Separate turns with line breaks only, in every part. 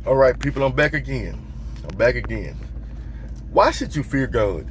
All right, people, I'm back again. I'm back again. Why should you fear God?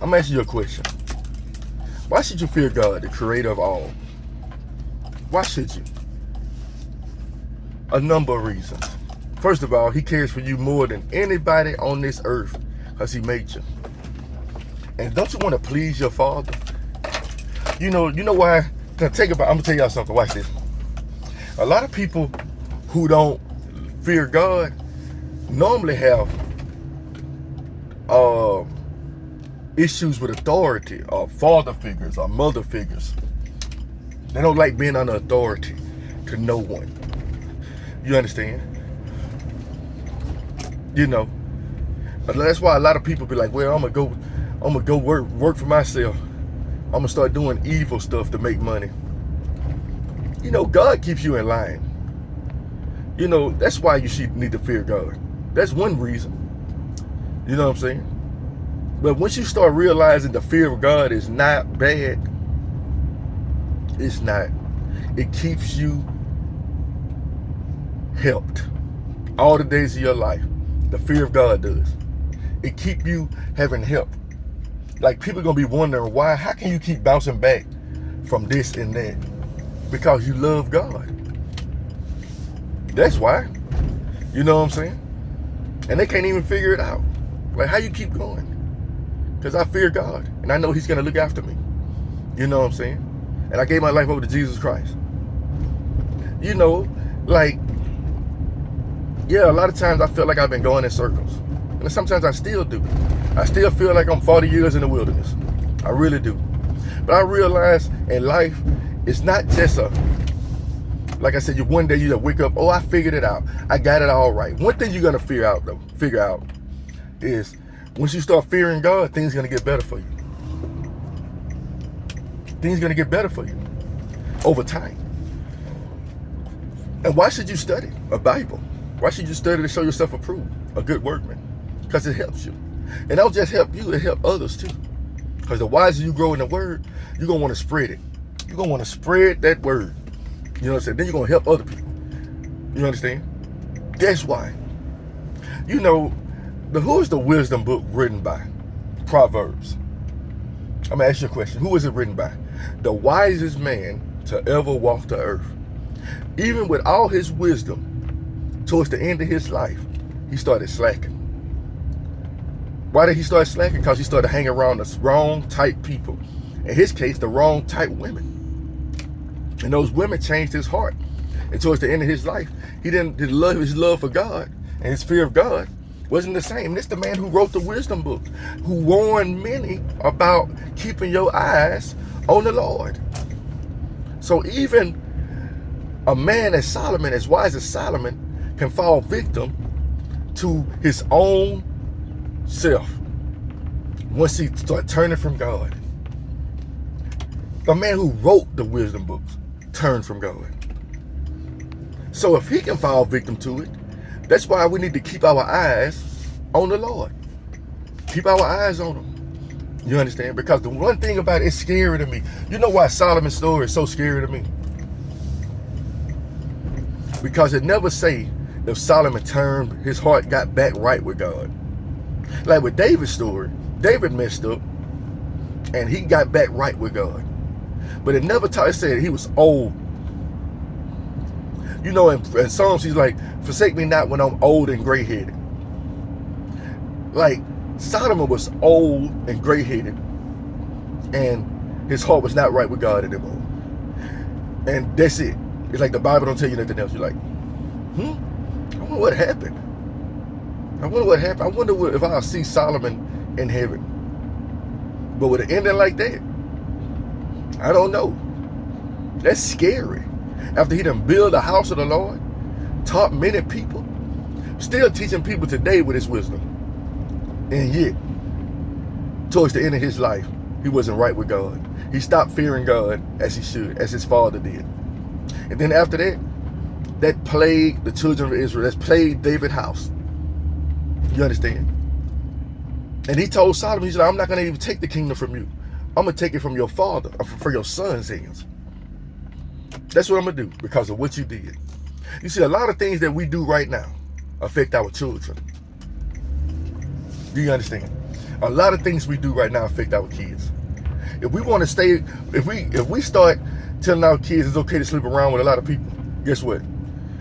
I'm asking you a question. Why should you fear God, the creator of all? Why should you? A number of reasons. First of all, he cares for you more than anybody on this earth because he made you. And don't you want to please your father? You know why? I'm gonna tell y'all something. Watch this. A lot of people who don't fear God normally have issues with authority or father figures or mother figures. They don't like being under authority to no one. You understand? But that's why a lot of people be like, well, I'm gonna go work for myself. I'm gonna start doing evil stuff to make money. God keeps you in line. That's why you need to fear God. That's one reason. You know what I'm saying? But once you start realizing the fear of God is not bad, it's not. It keeps you helped all the days of your life. The fear of God does. It keep you having help. Like, people are gonna be wondering why. How can you keep bouncing back from this and that? Because you love God. That's why. You know what I'm saying? And they can't even figure it out. Like, how you keep going? Because I fear God, and I know he's gonna look after me. You know what I'm saying? And I gave my life over to Jesus Christ. A lot of times I feel like I've been going in circles. And sometimes I still do. I still feel like I'm 40 years in the wilderness. I really do. But I realize in life, it's not just like I said, one day you just wake up, oh, I figured it out. I got it all right. One thing you're going to figure out is once you start fearing God, things are going to get better for you. Things are going to get better for you over time. And why should you study a Bible? Why should you study to show yourself approved, a good workman? Because it helps you. And that'll just help you, it help others too. Because the wiser you grow in the word, you're going to want to spread it. You're going to want to spread that word. You know what I'm saying? Then you're going to help other people. You understand? That's why. Who is the wisdom book written by? Proverbs. I'm going to ask you a question. Who is it written by? The wisest man to ever walk the earth. Even with all his wisdom, towards the end of his life, he started slacking. Why did he start slacking? Because he started hanging around the wrong type people. In his case, the wrong type women. And those women changed his heart. And towards the end of his life, his love for God and his fear of God wasn't the same. And it's the man who wrote the wisdom book, who warned many about keeping your eyes on the Lord. So even a man as Solomon, as wise as Solomon, can fall victim to his own self once he starts turning from God. The man who wrote the wisdom books turned from God. So if he can fall victim to it, that's why we need to keep our eyes on the Lord. Keep our eyes on him. You understand? Because the one thing about it is scary to me. You know why Solomon's story is so scary to me? Because it never say if Solomon turned, his heart got back right with God. Like with David's story, David messed up and he got back right with God. But it never taught, it said he was old. In Psalms, he's like, forsake me not when I'm old and gray-headed. Like, Solomon was old and gray-headed, and his heart was not right with God anymore. And that's it. It's like the Bible don't tell you nothing else. You're like, I wonder what happened. I wonder if I'll see Solomon in heaven. But with an ending like that, I don't know. That's scary. After he done built the house of the Lord, taught many people, still teaching people today with his wisdom. And yet, towards the end of his life, he wasn't right with God. He stopped fearing God as he should, as his father did. And then after that, that plagued the children of Israel. That's plagued David's house. You understand? And he told Solomon, he said, I'm not going to even take the kingdom from you. I'm going to take it from your father, from your son's hands. That's what I'm going to do because of what you did. You see, a lot of things that we do right now affect our children. Do you understand? A lot of things we do right now affect our kids. If we want to stay, if we start telling our kids it's okay to sleep around with a lot of people, guess what?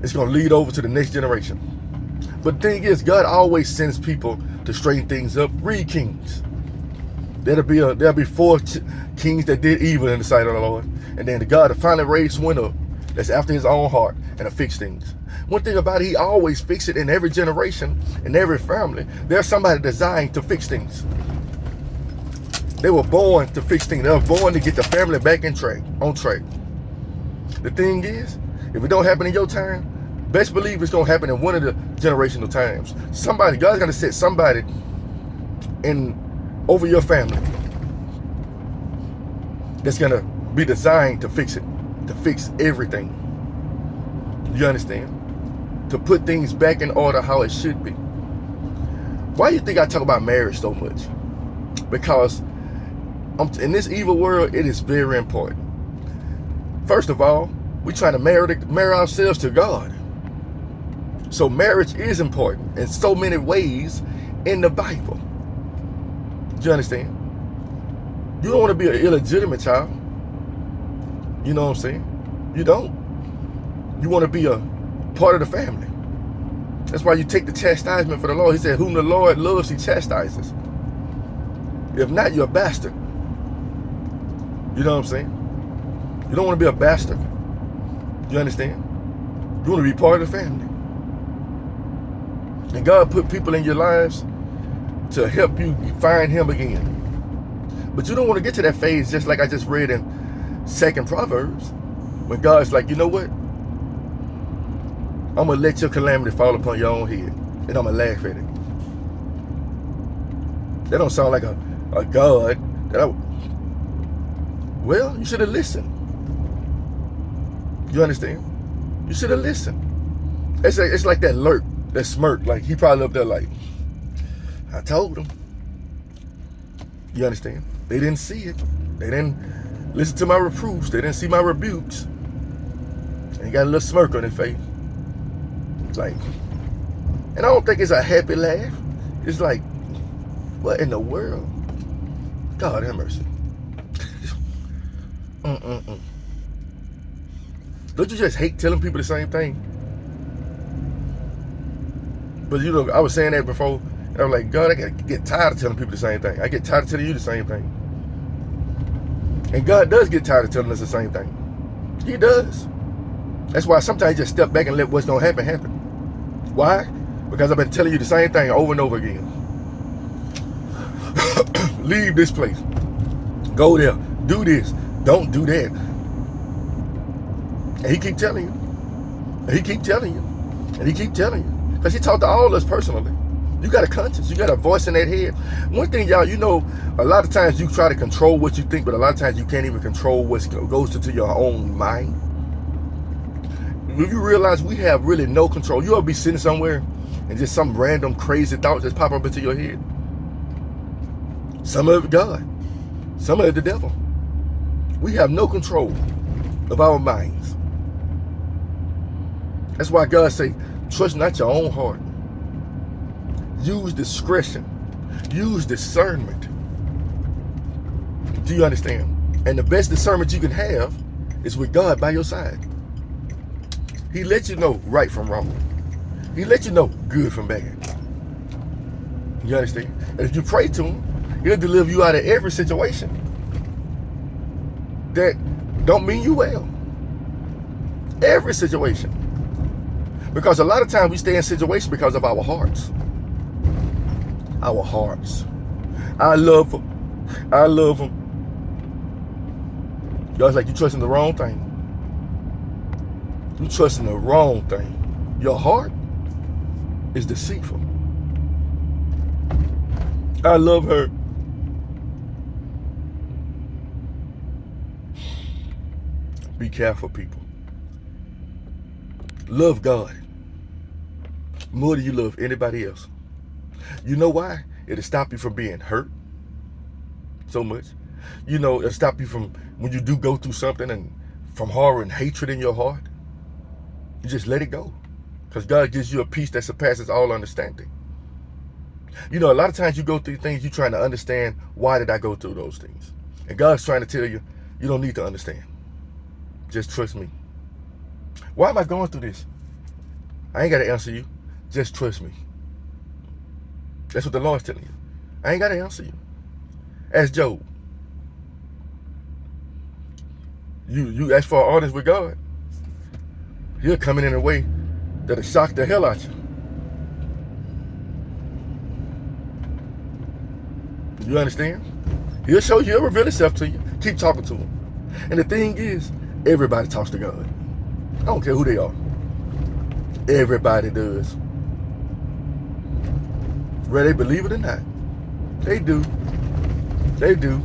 It's going to lead over to the next generation. But the thing is, God always sends people to straighten things up. Read Kings. There'll be four kings that did evil in the sight of the Lord, and then the God that finally raised one up that's after his own heart and to fix things. One thing about it, he always fixes it in every generation, in every family. There's somebody designed to fix things. They were born to fix things. They were born to get the family back on track. The thing is, if it don't happen in your time, best believe it's going to happen in one of the generational times. God's going to set somebody over your family that's going to be designed to fix it, to fix everything. You understand? To put things back in order how it should be. Why do you think I talk about marriage so much? Because in this evil world, it is very important. First of all, we're trying to marry ourselves to God. So marriage is important in so many ways in the Bible. Do you understand? You don't want to be an illegitimate child. You know what I'm saying? You don't. You want to be a part of the family. That's why you take the chastisement for the Lord. He said, whom the Lord loves, he chastises. If not, you're a bastard. You know what I'm saying? You don't want to be a bastard. You understand? You want to be part of the family. And God put people in your lives to help you find him again. But you don't want to get to that phase just like I just read in 2nd Proverbs, when God's like, you know what? I'm going to let your calamity fall upon your own head, and I'm going to laugh at it. That don't sound like a God that well, you should have listened. You understand? You should have listened. It's like that lurk, that smirk, like he probably up there like, I told them. You understand? They didn't see it. They didn't listen to my reproofs. They didn't see my rebukes. And he got a little smirk on his face. Like, and I don't think it's a happy laugh. It's like, what in the world? God have mercy. Don't you just hate telling people the same thing? But you know, I was saying that before, and I'm like, God, I get tired of telling people the same thing. I get tired of telling you the same thing. And God does get tired of telling us the same thing. He does. That's why sometimes you just step back and let what's going to happen. Why? Because I've been telling you the same thing over and over again. Leave this place. Go there. Do this. Don't do that. And he keep telling you. And he keep telling you. And he keep telling you. Because he talked to all of us personally. You got a conscience. You got a voice in that head. One thing, y'all, you know, a lot of times you try to control what you think, but a lot of times you can't even control what goes into your own mind. If you realize we have really no control, you'll be sitting somewhere and just some random crazy thought just pop up into your head. Some of it God. Some of it the devil. We have no control of our minds. That's why God say, trust not your own heart. Use discretion. Use discernment. Do you understand? And the best discernment you can have is with God by your side. He lets you know right from wrong. He lets you know good from bad. You understand? And if you pray to him, he'll deliver you out of every situation that don't mean you well. Every situation. Because a lot of times we stay in situations because of our hearts. Our hearts. I love him. I love him. God's like, you trusting the wrong thing. You trusting the wrong thing. Your heart is deceitful. I love her. Be careful, people. Love God more than you love anybody else. You know why? It'll stop you from being hurt so much. You know, it'll stop you from, when you do go through something, and from horror and hatred in your heart. You just let it go. Because God gives you a peace that surpasses all understanding. You know, a lot of times you go through things, you're trying to understand, why did I go through those things? And God's trying to tell you, you don't need to understand. Just trust me. Why am I going through this? I ain't got to answer you. Just trust me. That's what the Lord's telling you. I ain't got to answer you. Ask Job. You ask for an audience with God, He'll come in a way that'll shock the hell out you. You understand? He'll show you, he'll reveal himself to you. Keep talking to him. And the thing is, everybody talks to God. I don't care who they are. Everybody does. Whether they believe it or not. They do. They do.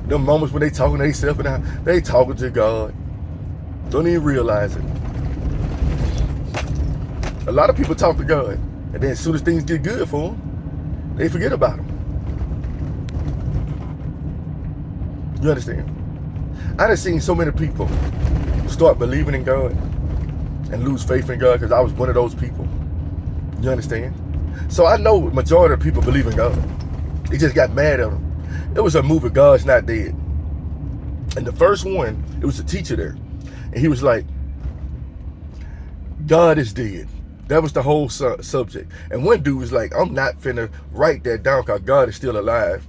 The moments when they talking to themselves and out, they talking to God. Don't even realize it. A lot of people talk to God, and then as soon as things get good for them, they forget about Him. You understand? I done seen so many people start believing in God and lose faith in God, because I was one of those people. You understand? So I know the majority of people believe in God. They just got mad at Him. It was a movie, God's Not Dead. And the first one, it was a teacher there. And he was like, God is dead. That was the whole subject. And one dude was like, I'm not finna write that down because God is still alive.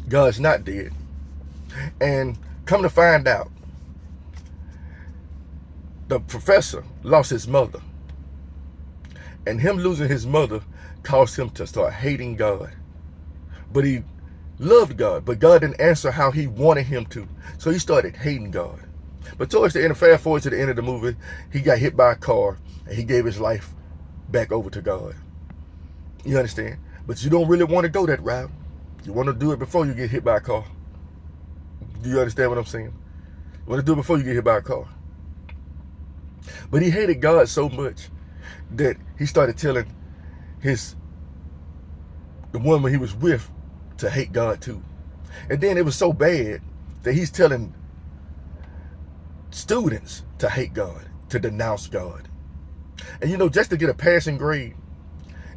God's not dead. And come to find out, the professor lost his mother. And him losing his mother caused him to start hating God. But he loved God, but God didn't answer how he wanted him to. So he started hating God. But towards the end, fast forward to the end of the movie, he got hit by a car and he gave his life back over to God. You understand? But you don't really want to go that route. You want to do it before you get hit by a car. Do you understand what I'm saying? You want to do it before you get hit by a car. But he hated God so much that he started telling the woman he was with to hate God too. And then it was so bad that he's telling students to hate God, to denounce God. And you know, just to get a passing grade,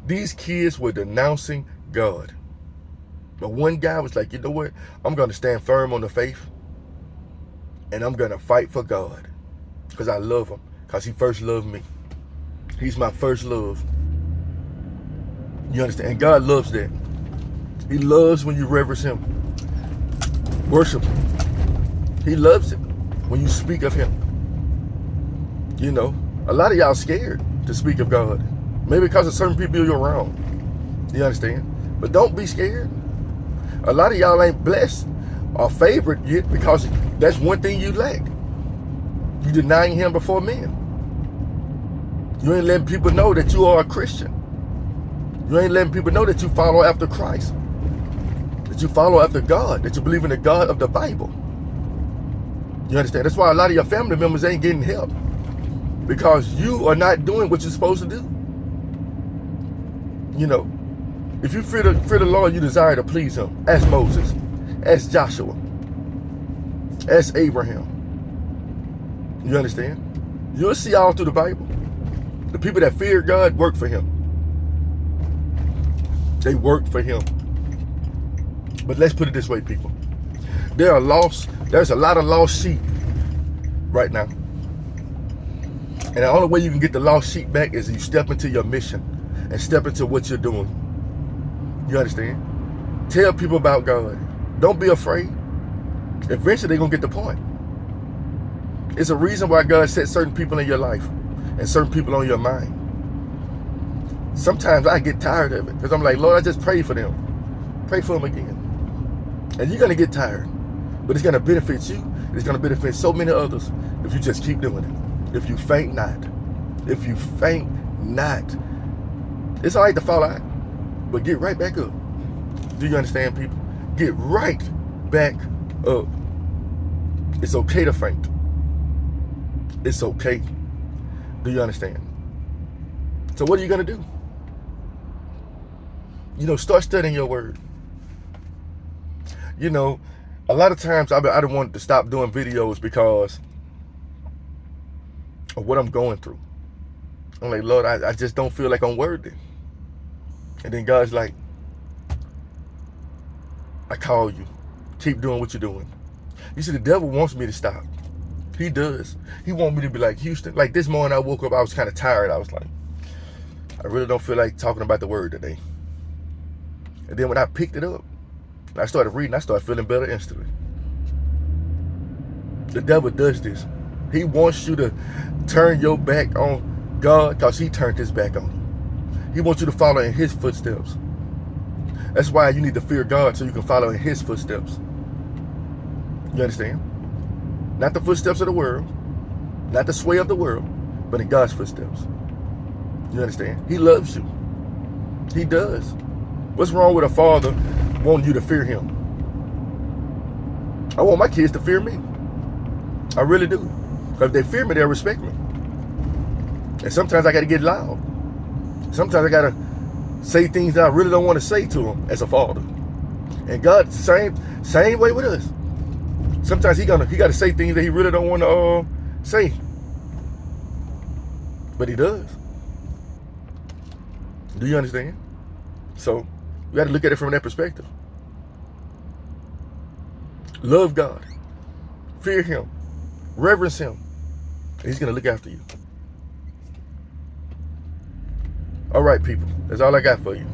these kids were denouncing God. But one guy was like, you know what? I'm going to stand firm on the faith, and I'm going to fight for God because I love Him, because He first loved me. He's my first love. You understand? And God loves that. He loves when you reverence Him, worship Him. He loves it when you speak of Him. You know, a lot of y'all scared to speak of God. Maybe because of certain people you're around. You understand? But don't be scared. A lot of y'all ain't blessed or favored yet because that's one thing you lack. You denying Him before men. You ain't letting people know that you are a Christian. You ain't letting people know that you follow after Christ. That you follow after God. That you believe in the God of the Bible. You understand? That's why a lot of your family members ain't getting help. Because you are not doing what you're supposed to do. You know, if you fear the Lord, you desire to please Him. Ask Moses. Ask Joshua. Ask Abraham. You understand? You'll see all through the Bible. The people that fear God work for Him. They work for Him. But let's put it this way, people. There's a lot of lost sheep right now. And the only way you can get the lost sheep back is you step into your mission and step into what you're doing. You understand? Tell people about God. Don't be afraid. Eventually they're going to get the point. It's a reason why God set certain people in your life and certain people on your mind. Sometimes I get tired of it because I'm like, Lord, I just pray for them. Pray for them again. And you're going to get tired. But it's going to benefit you. It's going to benefit so many others if you just keep doing it. If you faint not. If you faint not. It's all right to fall out, but get right back up. Do you understand, people? Get right back up. It's okay to faint. It's okay. Do you understand? So what are you going to do? You know, start studying your word. You know, a lot of times I don't want to stop doing videos because of what I'm going through. I'm like, Lord, I just don't feel like I'm worthy. And then God's like, I call you. Keep doing what you're doing. You see, the devil wants me to stop. He does. He wants me to be like Houston. Like this morning I woke up, I was kind of tired. I was like, I really don't feel like talking about the word today. And then when I picked it up, and I started reading, I started feeling better instantly. The devil does this. He wants you to turn your back on God because he turned his back on you. He wants you to follow in his footsteps. That's why you need to fear God so you can follow in his footsteps. You understand? Not the footsteps of the world, not the sway of the world, but in God's footsteps. You understand? He loves you. He does. What's wrong with a father wanting you to fear him? I want my kids to fear me. I really do. Because if they fear me, they'll respect me. And sometimes I got to get loud. Sometimes I got to say things that I really don't want to say to them as a father. And God, same way with us. Sometimes he got to say things that he really don't want to say. But he does. Do you understand? So you got to look at it from that perspective. Love God. Fear him. Reverence him. And he's going to look after you. All right, people. That's all I got for you.